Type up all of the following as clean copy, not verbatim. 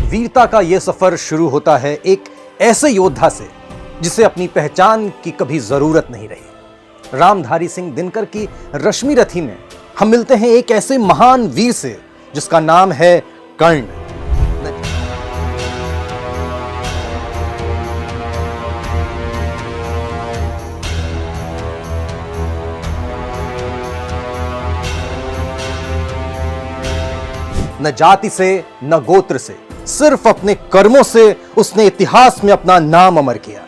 वीरता का यह सफर शुरू होता है एक ऐसे योद्धा से जिसे अपनी पहचान की कभी जरूरत नहीं रही। रामधारी सिंह दिनकर की रश्मि रथी में हम मिलते हैं एक ऐसे महान वीर से जिसका नाम है कर्ण। न जाति से न गोत्र से, सिर्फ अपने कर्मों से उसने इतिहास में अपना नाम अमर किया।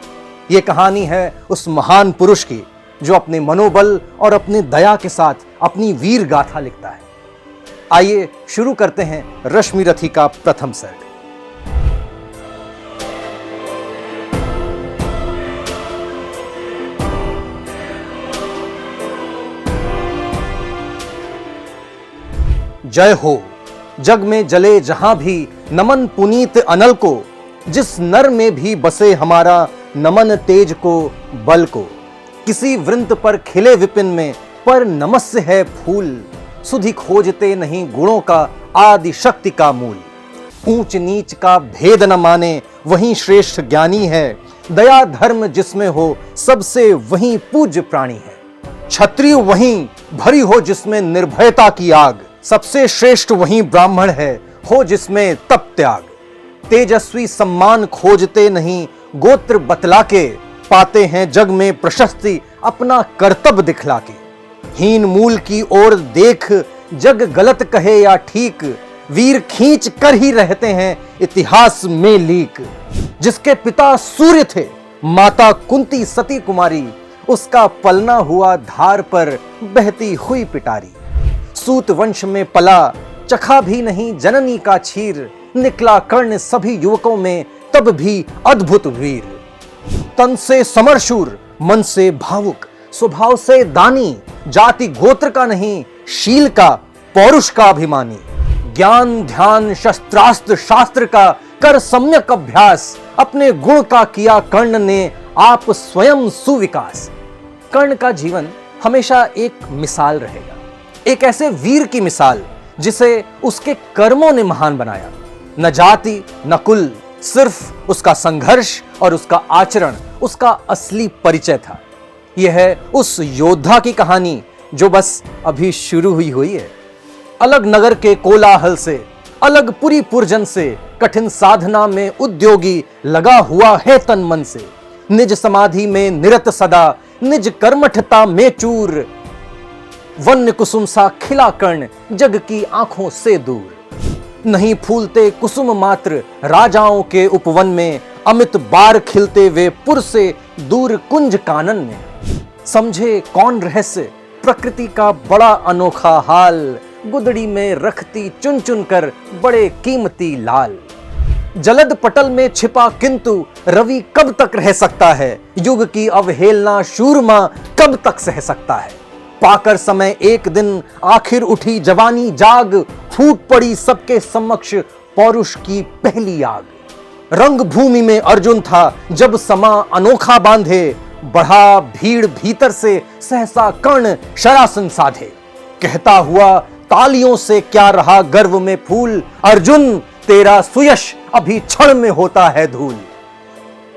यह कहानी है उस महान पुरुष की जो अपने मनोबल और अपने दया के साथ अपनी वीर गाथा लिखता है। आइए शुरू करते हैं रश्मि रथी का प्रथम सर्ग। जय हो जग में जले जहां भी नमन पुनीत अनल को, जिस नर में भी बसे हमारा नमन तेज को बल को। किसी वृंत पर खिले विपिन में पर नमस्य है फूल, सुधि खोजते नहीं गुणों का आदि शक्ति का मूल। ऊंच नीच का भेद न माने वही श्रेष्ठ ज्ञानी है, दया धर्म जिसमें हो सबसे वही पूज्य प्राणी है। क्षत्रिय वही भरी हो जिसमें निर्भयता की आग, सबसे श्रेष्ठ वही ब्राह्मण है हो जिसमें तप त्याग। तेजस्वी सम्मान खोजते नहीं गोत्र बतला के, पाते हैं जग में प्रशस्ति अपना कर्तव्य दिखला के। हीन मूल की ओर देख जग गलत कहे या ठीक, वीर खींच कर ही रहते हैं इतिहास में लीक। जिसके पिता सूर्य थे माता कुंती सती कुमारी, उसका पलना हुआ धार पर बहती हुई पिटारी। सूत वंश में पला चखा भी नहीं जननी का क्षीर, निकला कर्ण सभी युवकों में तब भी अद्भुत वीर। तन से समरशूर मन से भावुक, स्वभाव से दानी, जाति गोत्र का नहीं शील का पौरुष का अभिमानी। ज्ञान ध्यान शस्त्रास्त्र शास्त्र का कर सम्यक अभ्यास, अपने गुण का किया कर्ण ने आप स्वयं सुविकास। कर्ण का जीवन हमेशा एक मिसाल रहेगा, एक ऐसे वीर की मिसाल जिसे उसके कर्मों ने महान बनाया। न जाति न कुल, सिर्फ उसका संघर्ष और उसका आचरण उसका असली परिचय था। यह है उस योद्धा की कहानी जो बस अभी शुरू हुई है। अलग नगर के कोलाहल से, अलग पुरी पुरजन से, कठिन साधना में उद्योगी लगा हुआ है तन मन से। निज समाधि में निरत सदा, निज कर्मठता में चूर। वन्य कुसुम सा खिला कर्ण जग की आंखों से दूर। नहीं फूलते कुसुम मात्र राजाओं के उपवन में, अमित बार खिलते वे पुर से दूर कुंज कानन में। समझे कौन रहस्य प्रकृति का बड़ा अनोखा हाल, गुदड़ी में रखती चुन चुन कर बड़े कीमती लाल। जलद पटल में छिपा किंतु रवि कब तक रह सकता है, युग की अवहेलना शूरमा कब तक सह सकता है। पाकर समय एक दिन आखिर उठी जवानी जाग, फूट पड़ी सबके समक्ष पौरुष की पहली आग। रंग भूमि में अर्जुन था जब समा अनोखा बांधे, बढ़ा भीड़ भीतर से सहसा कर्ण शरासन साधे। कहता हुआ तालियों से क्या रहा गर्व में फूल, अर्जुन तेरा सुयश अभी क्षण में होता है धूल।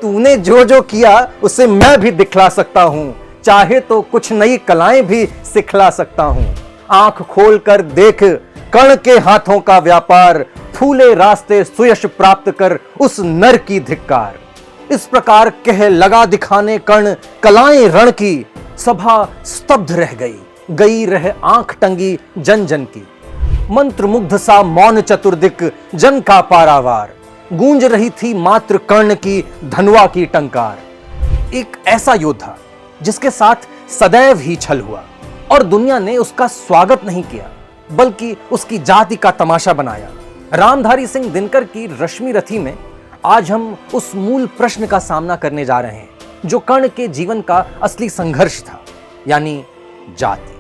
तूने जो जो किया उसे मैं भी दिखला सकता हूं, चाहे तो कुछ नई कलाएं भी सिखला सकता हूं। आंख खोल कर देख कर्ण के हाथों का व्यापार, फूले रास्ते सुयश प्राप्त कर उस नर की धिक्कार। इस प्रकार कह लगा दिखाने कर्ण कलाएं रण की, सभा स्तब्ध रह गई रह आंख टंगी जन जन की। मंत्र मुग्ध सा मौन चतुर्दिक जन का पारावार, गूंज रही थी मात्र कर्ण की धनवा की टंकार। एक ऐसा योद्धा जिसके साथ सदैव ही छल हुआ और दुनिया ने उसका स्वागत नहीं किया बल्कि उसकी जाति का तमाशा बनाया। रामधारी सिंह दिनकर की रश्मि रथी में आज हम उस मूल प्रश्न का सामना करने जा रहे हैं जो कर्ण के जीवन का असली संघर्ष था, यानी जाति।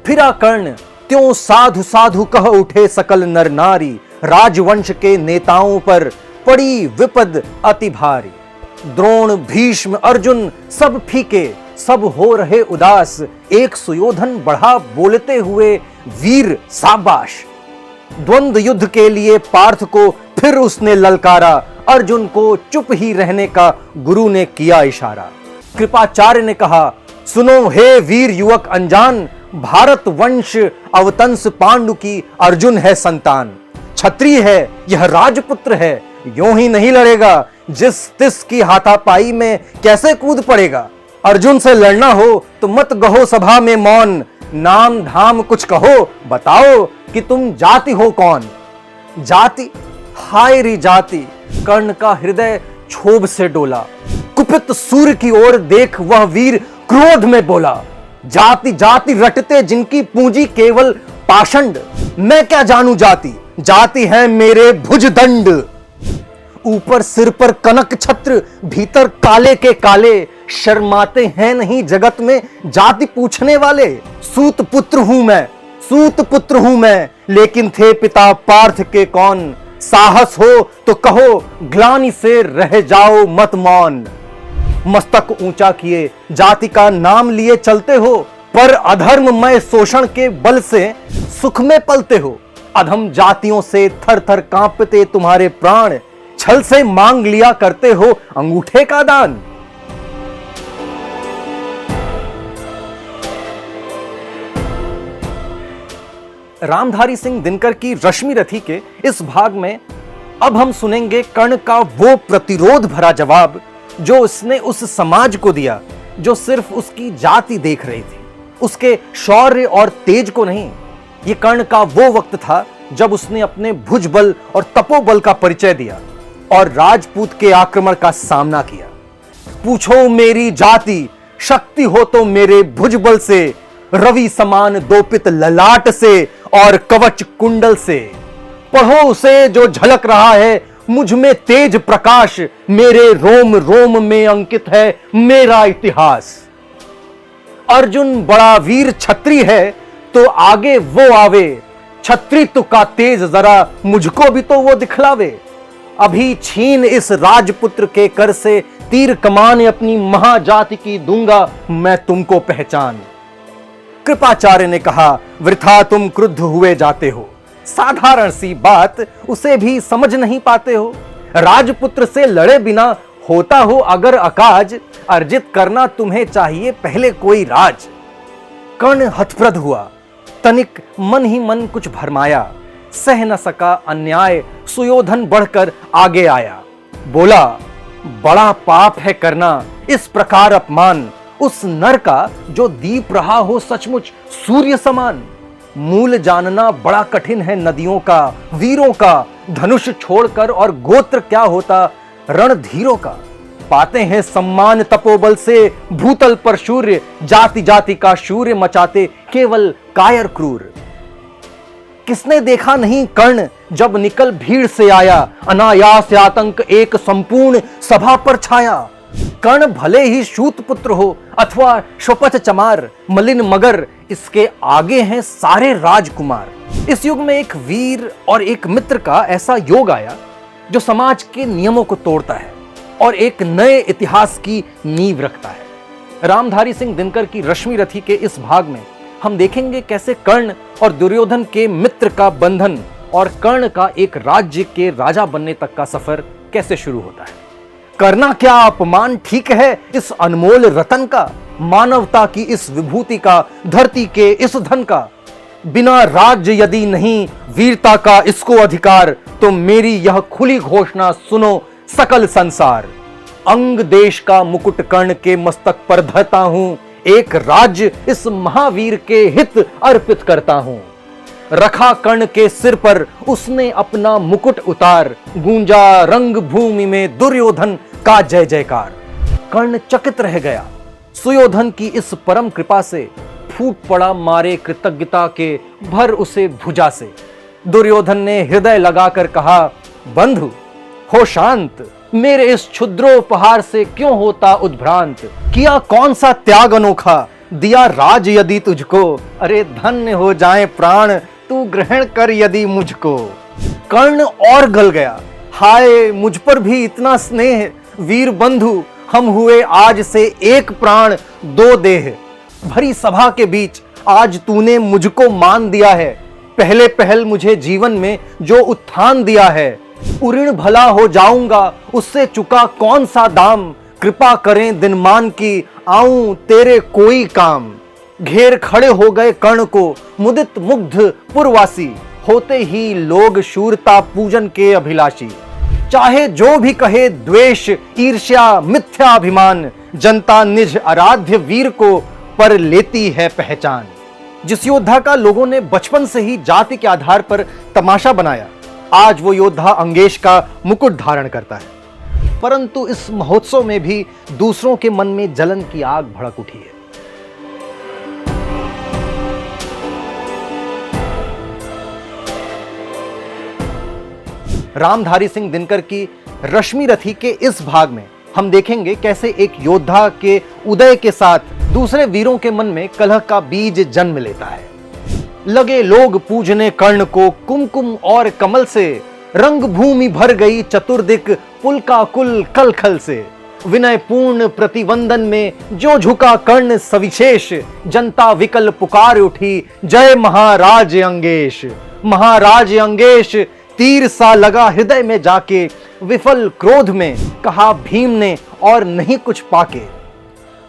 फिरा कर्ण त्यों साधु साधु कह उठे सकल नर नारी, राजवंश के नेताओं पर पड़ी विपद अति भारी। द्रोण भीष्म अर्जुन सब फीके, सब हो रहे उदास, एक सुयोधन बढ़ा बोलते हुए, वीर शाबाश। द्वंद्व युद्ध के लिए पार्थ को फिर उसने ललकारा, अर्जुन को चुप ही रहने का गुरु ने किया इशारा। कृपाचार्य ने कहा, सुनो हे वीर युवक अनजान, भारत वंश अवतंस पांडु की अर्जुन है संतान। क्षत्रिय है यह राजपुत्र है, यूं ही नहीं लड़ेगा, जिस तिस की हाथापाई में कैसे कूद पड़ेगा। अर्जुन से लड़ना हो तो मत गहो सभा में मौन, नाम धाम कुछ कहो, बताओ कि तुम जाति हो कौन। जाति, हाय री जाति, कर्ण का हृदय क्षोभ से डोला। कुपित सूर्य की ओर देख वह वीर क्रोध में बोला, जाति जाति रटते जिनकी पूंजी केवल पाषंड, मैं क्या जानू जाति, जाति है मेरे भुजदंड। ऊपर सिर पर कनक छत्र, भीतर काले के काले, शर्माते हैं नहीं जगत में जाति पूछने वाले। सूत पुत्र हूं मैं, सूत पुत्र हूं मैं, लेकिन थे पिता पार्थ के कौन। साहस हो तो कहो, ग्लानि से रह जाओ मत मौन। मस्तक ऊंचा किए जाति का नाम लिए चलते हो, पर अधर्ममय शोषण के बल से सुख में पलते हो। अधम जातियों से थर थर कांपते तुम्हारे प्राण, छल से मांग लिया करते हो अंगूठे का दान। रामधारी सिंह दिनकर की रश्मि रथी के इस भाग में अब हम सुनेंगे कर्ण का वो प्रतिरोध भरा जवाब जो उसने उस समाज को दिया जो सिर्फ उसकी जाति देख रही थी, उसके शौर्य और तेज को नहीं। ये कर्ण का वो वक्त था जब उसने अपने भुजबल और तपोबल का परिचय दिया और राजपूत के आक्रमण का सामना किया। पूछो मेरी जाति, शक्ति हो तो मेरे भुजबल से, रवि समान दोपित ललाट से और कवच कुंडल से। पढ़ो उसे जो झलक रहा है मुझ में तेज प्रकाश, मेरे रोम रोम में अंकित है मेरा इतिहास। अर्जुन बड़ा वीर क्षत्रिय है तो आगे वो आवे, क्षत्रित्व का तेज जरा मुझको भी तो वो दिखलावे। अभी छीन इस राजपुत्र के कर से, तीर कमान अपनी महाजाति की दूंगा मैं तुमको पहचान। कृपाचार्य ने कहा, वृथा तुम क्रुद्ध हुए जाते हो, साधारण सी बात उसे भी समझ नहीं पाते हो। राजपुत्र से लड़े बिना होता हो अगर अकाज, अर्जित करना तुम्हें चाहिए पहले कोई राज। कर्ण हतप्रद हुआ, तनिक मन ही मन कुछ भरमाया, सह न सका अन्याय, सुयोधन बढ़कर आगे आया। बोला, बड़ा पाप है करना इस प्रकार अपमान, उस नर का जो दीप रहा हो सचमुच सूर्य समान। मूल जानना बड़ा कठिन है नदियों का, वीरों का, धनुष छोड़कर और गोत्र क्या होता रणधीरों का। पाते हैं सम्मान तपोबल से भूतल पर शूर्य, जाति जाति का शूर्य मचाते केवल कायर क्रूर। किसने देखा नहीं कर्ण जब निकल भीड़ से आया, अनायास आतंक एक संपूर्ण सभा पर छाया। कर्ण भले ही शूत पुत्र हो अथवा शोपथ चमार, मलिन मगर, इसके आगे हैं सारे राजकुमार। इस युग में एक वीर और एक मित्र का ऐसा योग आया जो समाज के नियमों को तोड़ता है और एक नए इतिहास की नींव रखता है। रामधारी सिंह दिनकर की रश्मि रथी के इस भाग में हम देखेंगे कैसे कर्ण और दुर्योधन के मित्र का बंधन और कर्ण का एक राज्य के राजा बनने तक का सफर कैसे शुरू होता है। करना क्या अपमान ठीक है इस अनमोल रतन का, मानवता की इस विभूति का, धरती के इस धन का। बिना राज्य यदि नहीं वीरता का इसको अधिकार, तो मेरी यह खुली घोषणा सुनो सकल संसार। अंग देश का मुकुट कर्ण के मस्तक पर धरता हूं, एक राज्य इस महावीर के हित अर्पित करता हूं। रखा कर्ण के सिर पर उसने अपना मुकुट उतार, गूंजा रंग भूमि में दुर्योधन का जय जयकार। कर्ण चकित रह गया, सुयोधन की इस परम कृपा से फूट पड़ा मारे कृतज्ञता के भर उसे भुजा से। दुर्योधन ने हृदय लगाकर कहा, बंधु हो शांत, मेरे इस क्षुद्रोपहार से क्यों होता उद्भ्रांत। किया कौन सा त्याग अनोखा, दिया राज यदि तुझको, अरे धन्य हो जाए प्राण तू ग्रहण कर यदि मुझको। कर्ण और गल गया, हाय मुझ पर भी इतना स्नेह वीर बंधु, हम हुए आज से एक प्राण दो देह। भरी सभा के बीच आज तूने मुझको मान दिया है, पहले पहल मुझे जीवन में जो उत्थान दिया है। उऋण भला हो जाऊंगा उससे चुका कौन सा दाम, कृपा करें दिनमान की आऊं तेरे कोई काम। घेर खड़े हो गए कर्ण को मुदित मुग्ध पुरवासी, होते ही लोग शूरता पूजन के अभिलाषी। चाहे जो भी कहे द्वेष ईर्ष्या मिथ्याभिमान, जनता निज आराध्य वीर को पर लेती है पहचान। जिस योद्धा का लोगों ने बचपन से ही जाति के आधार पर तमाशा बनाया, आज वो योद्धा अंगेश का मुकुट धारण करता है। परंतु इस महोत्सव में भी दूसरों के मन में जलन की आग भड़क उठी है। रामधारी सिंह दिनकर की रश्मि रथी के इस भाग में हम देखेंगे कैसे एक योद्धा के उदय के साथ दूसरे वीरों के मन में कलह का बीज जन्म लेता है। लगे लोग पूजने कर्ण को कुमकुम और कमल से, रंग भूमि भर गई चतुर्दिक पुलका कुल कलखल से। विनय पूर्ण प्रतिवंदन में जो झुका कर्ण सविशेष, जनता विकल पुकार उठी जय महाराज अंगेश। महाराज अंगेश तीर सा लगा हृदय में जाके, विफल क्रोध में कहा भीम ने और नहीं कुछ पाके।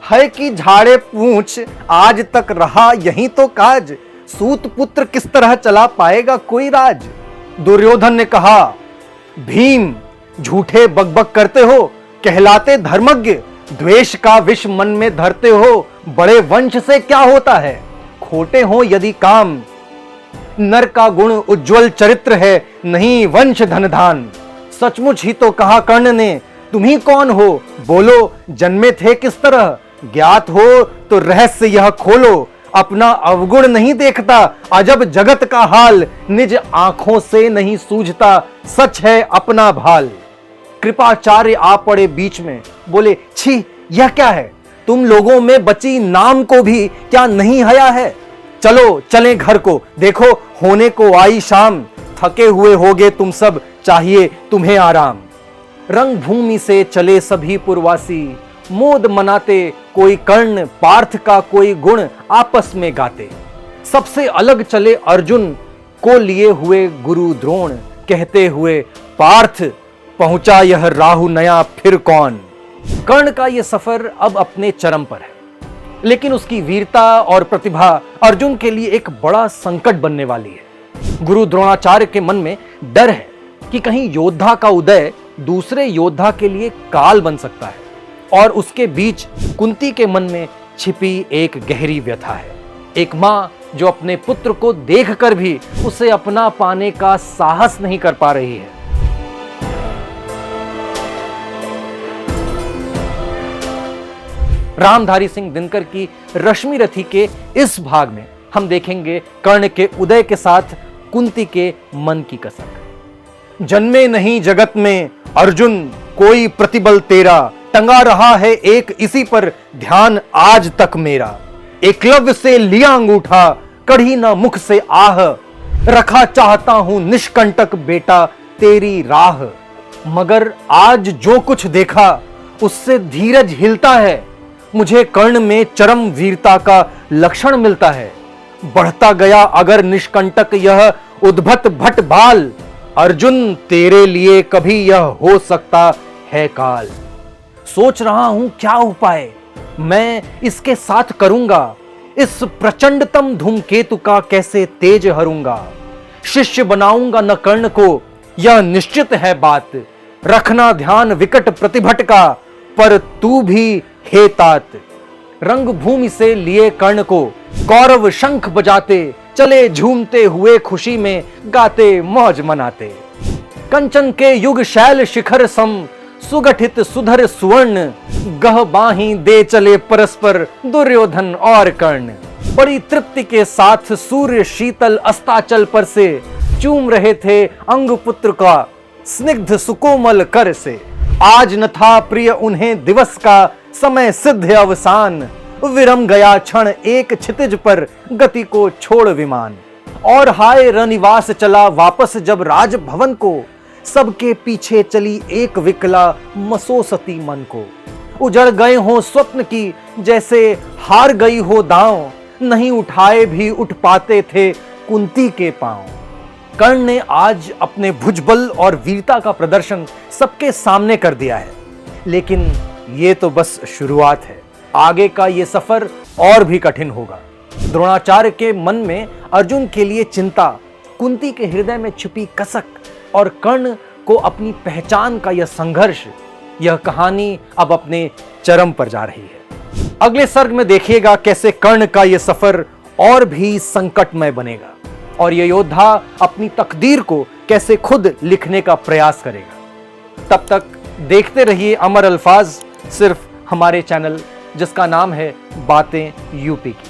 है कि झाड़े पूंछ आज तक रहा यही तो काज, सूत पुत्र किस तरह चला पाएगा कोई राज। दुर्योधन ने कहा भीम झूठे बकबक करते हो, कहलाते धर्मज्ञ, द्वेष का विष मन में धरते हो, बड़े वंश से क्या होता है, खोटे हो यदि काम। नर का गुण उज्जवल चरित्र है, नहीं वंश धनधान। सचमुच ही तो कहा कर्ण ने, तुम ही कौन हो, बोलो जन्मे थे किस तरह। ज्ञात हो तो रहस्य यह खोलो, अपना अवगुण नहीं देखता अजब जगत का हाल। निज आंखों से नहीं सूझता सच है अपना भाल। कृपाचार्य आ पड़े बीच में, बोले छी यह क्या है, तुम लोगों में बची नाम को भी क्या नहीं हया है। चलो चलें घर को, देखो होने को आई शाम, थके हुए होगे तुम सब, चाहिए तुम्हें आराम। रंग भूमि से चले सभी पुरवासी, मोद मनाते कोई कर्ण पार्थ का कोई गुण आपस में गाते। सबसे अलग चले अर्जुन को लिए हुए गुरु द्रोण, कहते हुए पार्थ पहुंचा यह राहु नया फिर कौन। कर्ण का यह सफर अब अपने चरम पर है, लेकिन उसकी वीरता और प्रतिभा अर्जुन के लिए एक बड़ा संकट बनने वाली है। गुरु द्रोणाचार्य के मन में डर है कि कहीं योद्धा का उदय दूसरे योद्धा के लिए काल बन सकता है, और उसके बीच कुंती के मन में छिपी एक गहरी व्यथा है। एक मां जो अपने पुत्र को देखकर भी उसे अपना पाने का साहस नहीं कर पा रही है। रामधारी सिंह दिनकर की रश्मि रथी के इस भाग में हम देखेंगे कर्ण के उदय के साथ कुंती के मन की कसक। जन्मे नहीं जगत में अर्जुन कोई प्रतिबल तेरा, टंगा रहा है एक इसी पर ध्यान आज तक मेरा। एकलव्य से लिया अंगूठा कढ़ी ना मुख से आह, रखा चाहता हूं निष्कंटक बेटा तेरी राह। मगर आज जो कुछ देखा उससे धीरज हिलता है, मुझे कर्ण में चरम वीरता का लक्षण मिलता है। बढ़ता गया अगर निष्कंटक यह उद्भट भट बाल, अर्जुन तेरे लिए कभी यह हो सकता है काल। सोच रहा हूं क्या उपाय मैं इसके साथ करूंगा, इस प्रचंडतम धूमकेतु का कैसे तेज हरूंगा। शिष्य बनाऊंगा न कर्ण को यह निश्चित है बात, रखना ध्यान विकट प्रतिभट का, पर तू भी हे तात। रंग भूमि से लिए कर्ण को कौरव शंख बजाते, चले झूमते हुए खुशी में गाते मौज मनाते। कंचन के युग शैल शिखर सम सुगठित सुधर सुवर्ण, गह बाही दे चले परस्पर दुर्योधन और कर्ण। बड़ी तृप्ति के साथ सूर्य शीतल अस्ताचल पर से चूम रहे थे अंग पुत्र का स्निग्ध सुकोमल कर से। आज न था प्रिय उन्हें दिवस का समय सिद्ध अवसान, विरम गया क्षण एक क्षितिज पर गति को छोड़ विमान। और हाय रनिवास चला वापस जब राजभवन को, सबके पीछे चली एक विकला मसोसती मन को। उजड़ गए हो स्वप्न की, जैसे हार गई हो दांव, नहीं उठाए भी उठ पाते थे कुंती के पांव। कर्ण ने आज अपने भुजबल और वीरता का प्रदर्शन सबके सामने कर दिया है, लेकिन ये तो बस शुरुआत है। आगे का ये सफर और भी कठिन होगा। द्रोणाचार्य के मन में अर्जुन के लिए चिंता, कुंती के हृदय में छुपी कसक और कर्ण को अपनी पहचान का यह संघर्ष, यह कहानी अब अपने चरम पर जा रही है। अगले सर्ग में देखिएगा कैसे कर्ण का यह सफर और भी संकटमय बनेगा और यह योद्धा अपनी तकदीर को कैसे खुद लिखने का प्रयास करेगा। तब तक देखते रहिए अमर अल्फाज, सिर्फ हमारे चैनल जिसका नाम है बातें यूपी की।